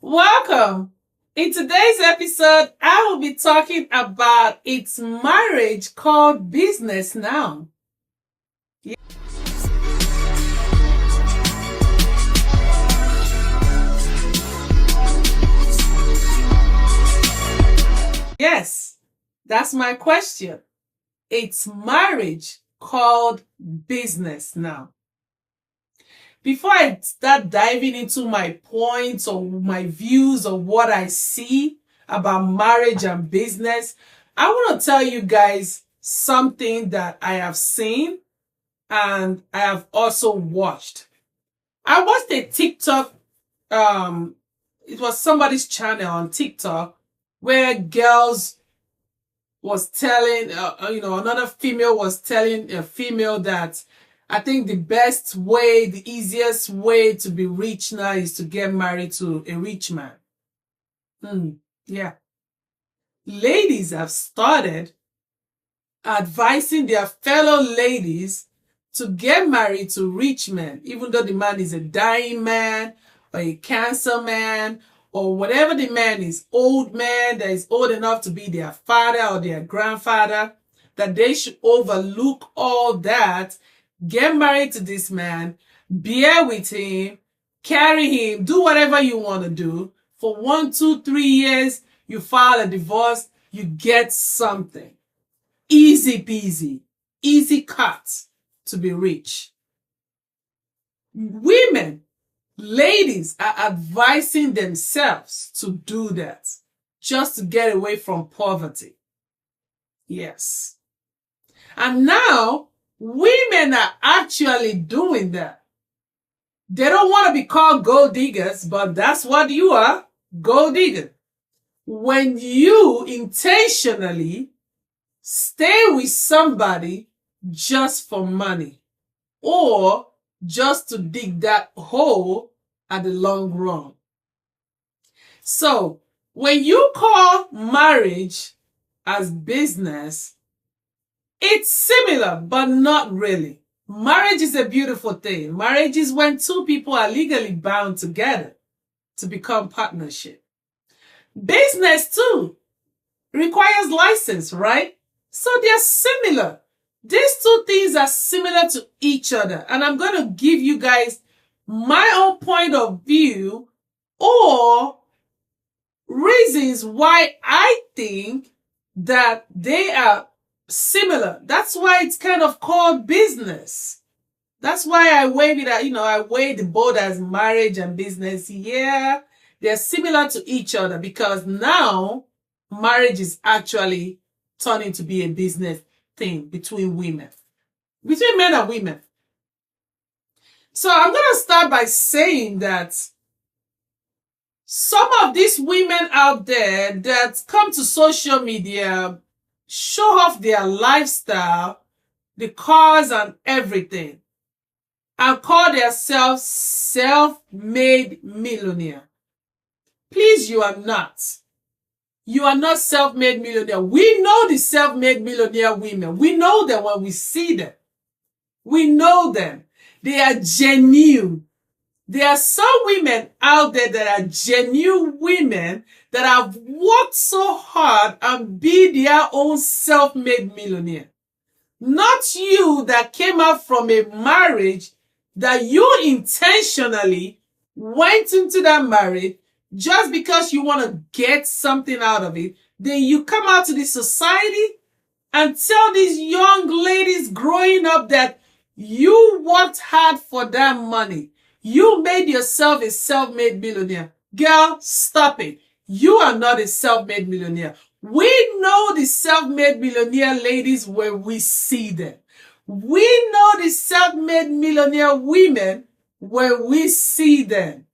Welcome. In today's episode, I will be talking about its marriage called business now. Yes, that's my question. It's marriage called business now. Before I start diving into my points or my views of what I see about marriage and business, I want to tell you guys something that I have seen and I have also watched. I watched a TikTok, it was somebody's channel on TikTok where girls was telling, another female was telling a female that I think the best way, the easiest way to be rich now is to get married to a rich man. Yeah. Ladies have started advising their fellow ladies to get married to rich men, even though the man is a dying man or a cancer man or whatever the man is, old man that is old enough to be their father or their grandfather, that they should overlook all that, get married to this man, bear with him, carry him, do whatever you want to do. For 1, 2, 3 years, you file a divorce, you get something. Easy peasy, easy cut to be rich. Women, ladies are advising themselves to do that just to get away from poverty. Yes. And now, women are actually doing that. They don't want to be called gold diggers, but that's what you are, gold digger. When you intentionally stay with somebody just for money or just to dig that hole at the long run. So, when you call marriage as business, it's similar, but not really. Marriage is a beautiful thing. Marriage is when two people are legally bound together to become partnership. Business too requires license, right? So they're similar. These two things are similar to each other. And I'm going to give you guys my own point of view or reasons why I think that they are similar. That's why it's kind of called business. That's why I wave it at, I weigh the both as marriage and business. Yeah, they're similar to each other because now marriage is actually turning to be a business thing between women, between men and women. So I'm going to start by saying that some of these women out there that come to social media, show off their lifestyle, the cars and everything, and call themselves self-made millionaire. Please, you are not. You are not self-made millionaire. We know the self-made millionaire women. We know them when we see them. We know them. They are genuine. There are some women out there that are genuine women that have worked so hard and be their own self-made millionaire. Not you that came out from a marriage that you intentionally went into that marriage just because you want to get something out of it. Then you come out to the society and tell these young ladies growing up that you worked hard for that money. You made yourself a self-made millionaire. Girl, stop it. You are not a self-made millionaire. We know the self-made millionaire ladies when we see them. We know the self-made millionaire women when we see them.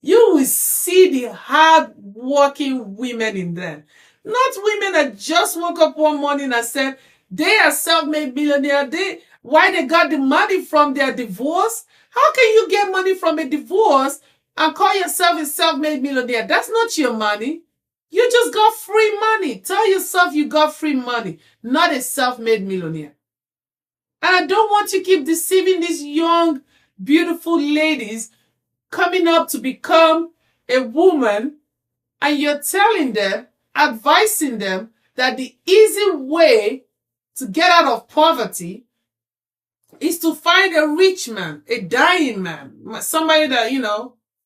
You will see the hard-working women in them. Not women that just woke up one morning and said they are self-made millionaire. Why they got the money from their divorce? How can you get money from a divorce and call yourself a self-made millionaire? That's not your money. You just got free money. Tell yourself you got free money, not a self-made millionaire. And I don't want you to keep deceiving these young, beautiful ladies coming up to become a woman and you're telling them, advising them that the easy way to get out of poverty is to find a rich man, a dying man, somebody that,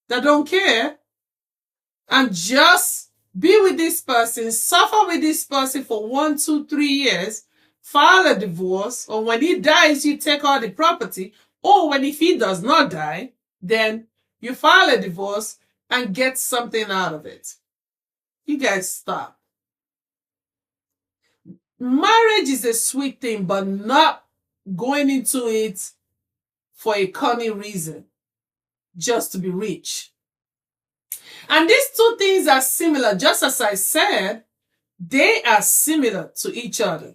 that don't care, and just be with this person, suffer with this person for 1, 2, 3 years, file a divorce, or when he dies, you take all the property, or if he does not die, then you file a divorce and get something out of it. You guys stop. Marriage is a sweet thing, but not going into it for a cunning reason, just to be rich. And these two things are similar. Just as I said, they are similar to each other.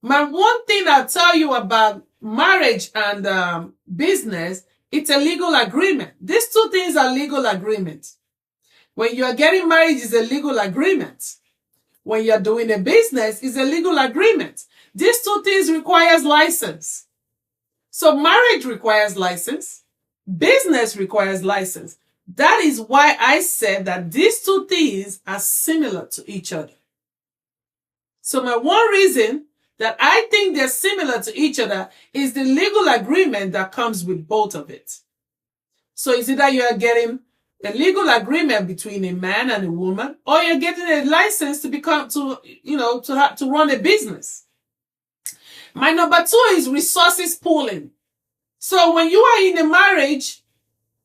My one thing I'll tell you about marriage and business, it's a legal agreement. These two things are legal agreements. When you are getting married, it's a legal agreement. When you're doing a business, it's a legal agreement. These two things requires license. So marriage requires license. Business requires license. That is why I said that these two things are similar to each other. So my one reason that I think they're similar to each other is the legal agreement that comes with both of it. So it's either you are getting a legal agreement between a man and a woman, or you're getting a license to run a business. My number 2 is resources pooling. So when you are in a marriage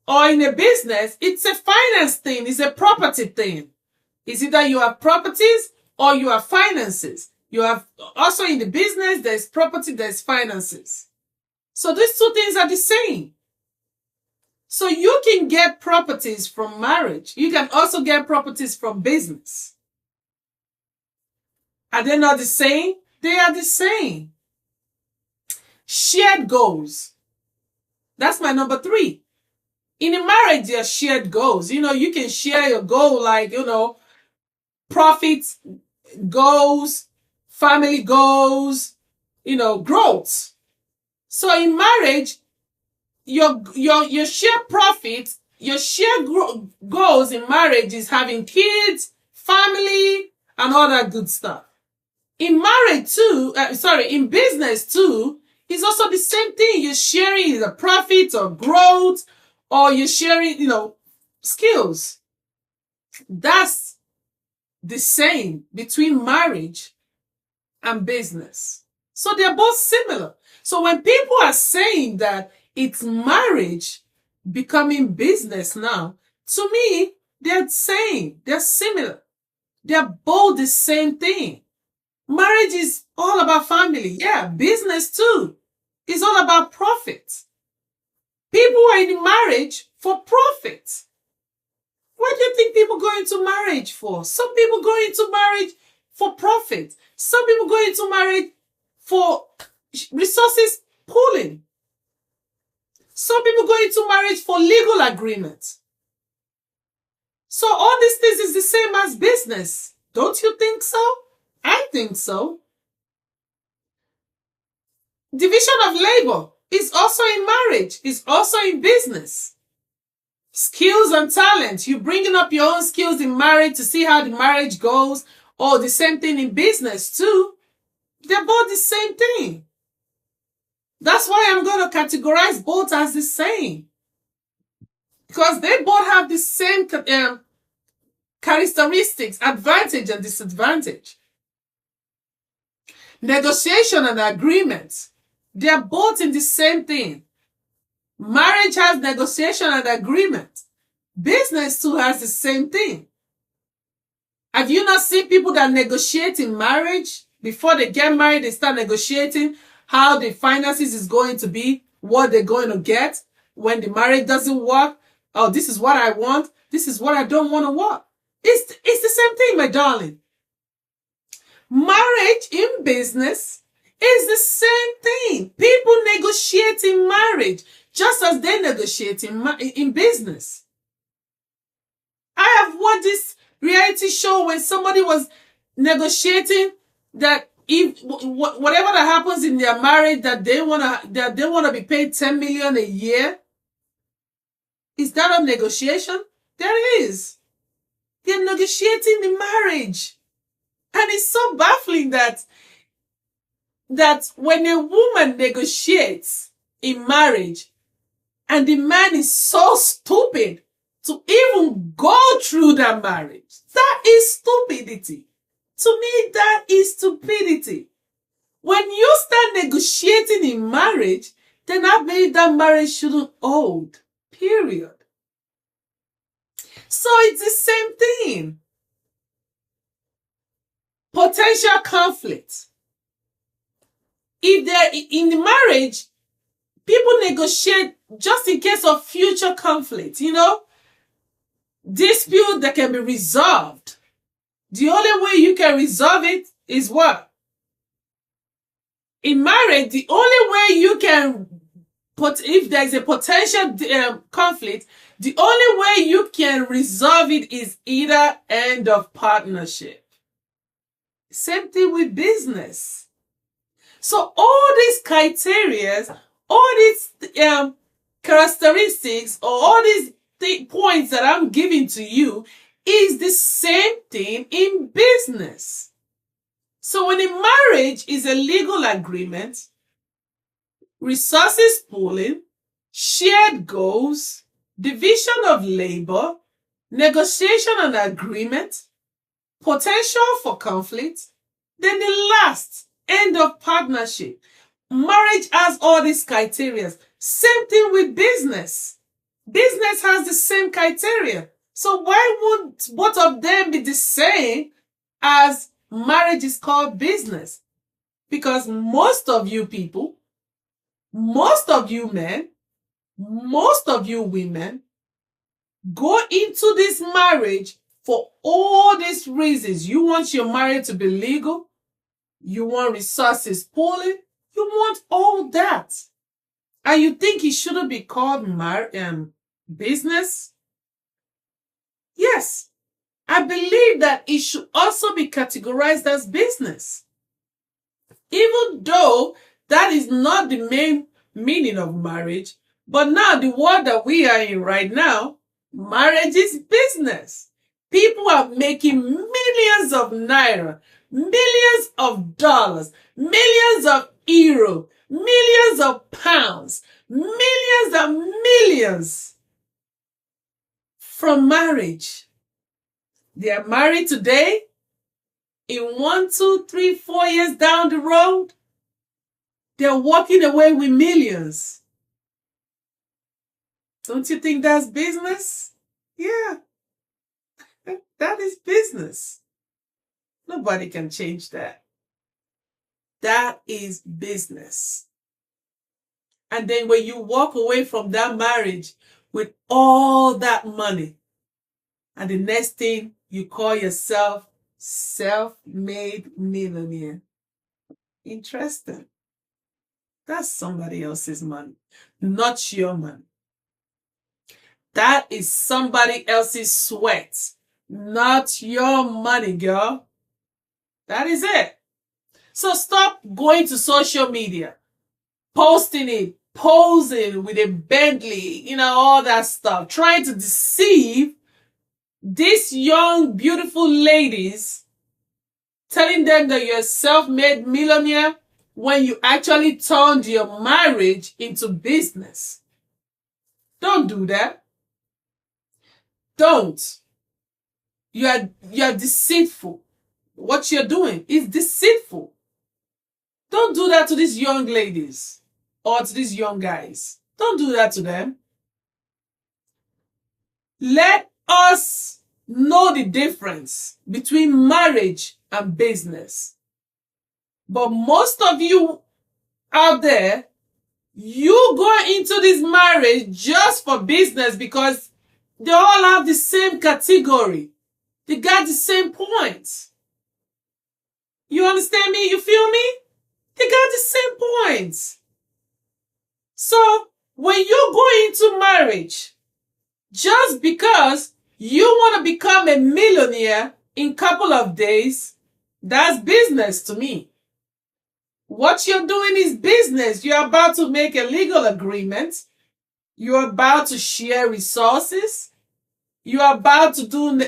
or in a business, it's a finance thing, it's a property thing. It's either you have properties or you have finances. You have also in the business, there's property, there's finances. So these two things are the same. So you can get properties from marriage. You can also get properties from business. Are they not the same? They are the same. Shared goals. That's my number 3. In a marriage, there are shared goals. You can share your goal like, profits, goals, family goals, growth. So in marriage, your share profits, your share goals in marriage is having kids, family, and all that good stuff. In marriage too, in business too, it's also the same thing. You're sharing the profits or growth, or you're sharing, skills. That's the same between marriage and business. So they're both similar. So when people are saying that it's marriage becoming business now, to me, they're saying they're similar. They're both the same thing. Marriage is all about family. Yeah, business too. It's all about profit. People are in marriage for profit. What do you think people go into marriage for? Some people go into marriage for profit. Some people go into marriage for resources pooling. Some people go into marriage for legal agreements. So all these things is the same as business. Don't you think so? I think so. Division of labor is also in marriage, is also in business. Skills and talent. You bringing up your own skills in marriage to see how the marriage goes, or the same thing in business too. They're both the same thing. That's why I'm going to categorize both as the same. Because they both have the same characteristics, advantage and disadvantage. Negotiation and agreement. They're both in the same thing. Marriage has negotiation and agreement. Business too has the same thing. Have you not seen people that negotiate in marriage? Before they get married, they start negotiating how the finances is going to be, what they're going to get when the marriage doesn't work. Oh, this is what I want. This is what I don't want to want. It's the same thing, my darling. Marriage in business is the same thing. People negotiate in marriage just as they negotiate in business. I have watched this reality show when somebody was negotiating that if whatever that happens in their marriage, that they wanna be paid 10 million a year. Is that a negotiation? There is. They're negotiating the marriage. And it's so baffling that when a woman negotiates in marriage and the man is so stupid to even go through that marriage, that is stupidity. To me, that is stupidity. When you start negotiating in marriage, then that means that marriage shouldn't hold. Period. So it's the same thing. Potential conflict. If they're in the marriage, people negotiate just in case of future conflict, dispute that can be resolved. The only way you can resolve it is what? In marriage, the only way you can if there's a potential conflict, the only way you can resolve it is either end of partnership. Same thing with business. So all these criteria, all these characteristics, or all these points that I'm giving to you is the same thing in business. So when a marriage is a legal agreement, resources pooling, shared goals, division of labor, negotiation and agreement, potential for conflict, then the last, end of partnership. Marriage has all these criteria. Same thing with business. Business has the same criteria. So why won't both of them be the same as marriage is called business? Because most of you people, most of you men, most of you women go into this marriage for all these reasons. You want your marriage to be legal. You want resources pooling. You want all that. And you think it shouldn't be called business? Yes. I believe that it should also be categorized as business. Even though that is not the main meaning of marriage, but now the world that we are in right now, marriage is business. People are making millions of naira, millions of dollars, millions of euro, millions of pounds, millions and millions from marriage. They are married today. In 1, 2, 3, 4 years down the road, they're walking away with millions. Don't you think that's business? Yeah, that is business. Nobody can change that. That is business. And then when you walk away from that marriage with all that money, and the next thing you call yourself self-made millionaire. Interesting. That's somebody else's money, not your money. That is somebody else's sweat, not your money, girl. That is it. So stop going to social media, posting it, posing with a Bentley, all that stuff, trying to deceive these young, beautiful ladies, telling them that you're a self-made millionaire when you actually turned your marriage into business. Don't do that. Don't. You are deceitful. What you're doing is deceitful. Don't do that to these young ladies or to these young guys. Don't do that to them. Let us know the difference between marriage and business. But most of you out there, you go into this marriage just for business because they all have the same category. They got the same points. You understand me? You feel me? They got the same points. So when you go into marriage, just because you want to become a millionaire in a couple of days, that's business to me. What you're doing is business. You're about to make a legal agreement. You're about to share resources. you are about to do,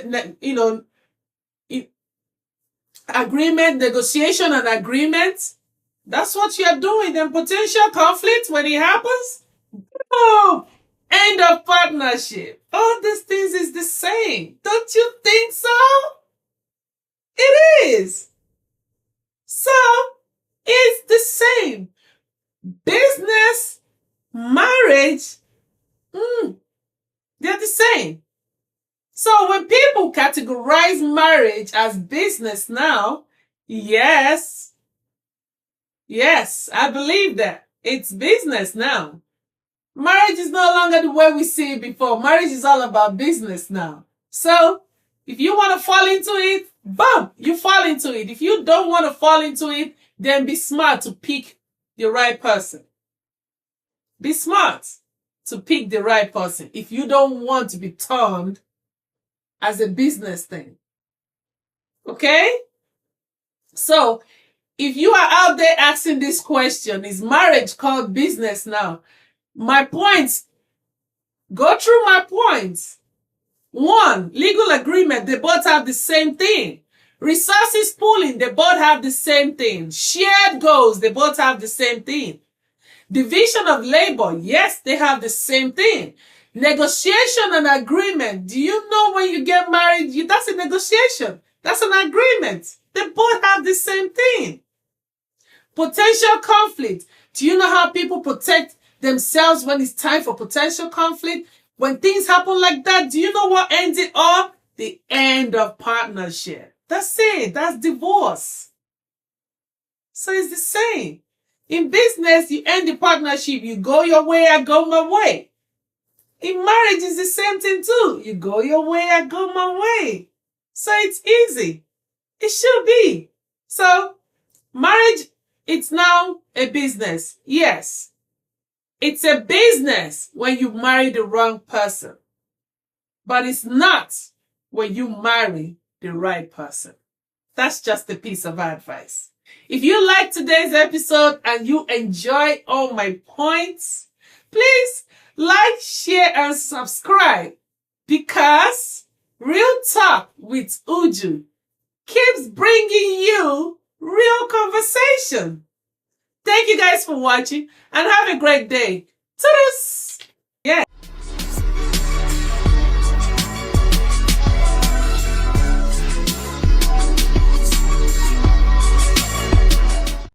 agreement, negotiation and agreement. That's what you're doing. Then potential conflict when it happens. Oh, end of partnership. All these things is the same. Don't you think so? It is. So, it's the same. Business, marriage, they're the same. So when people categorize marriage as business now, yes, I believe that. It's business now. Marriage is no longer the way we see it before. Marriage is all about business now. So if you want to fall into it, boom, you fall into it. If you don't want to fall into it, then be smart to pick the right person. Be smart to pick the right person if you don't want to be turned as a business thing. Okay? So, if you are out there asking this question, is marriage called business now? My points, go through my points. 1, legal agreement, they both have the same thing. Resources pooling, they both have the same thing. Shared goals, they both have the same thing. Division of labor, yes, they have the same thing. Negotiation and agreement. Do you know when you get married, that's a negotiation. That's an agreement. They both have the same thing. Potential conflict. Do you know how people protect themselves when it's time for potential conflict? When things happen like that, do you know what ends it all? The end of partnership. That's it. That's divorce. So it's the same. In business, you end the partnership. You go your way, I go my way. In marriage, it's the same thing too. You go your way, I go my way. So it's easy. It should be. So marriage, it's now a business. Yes. It's a business when you marry the wrong person. But it's not when you marry the right person. That's just a piece of advice. If you like today's episode and you enjoy all my points, please like, share, and subscribe, because Real Talk with Uju keeps bringing you real conversation. Thank you guys for watching and have a great day. Toodles! Yeah.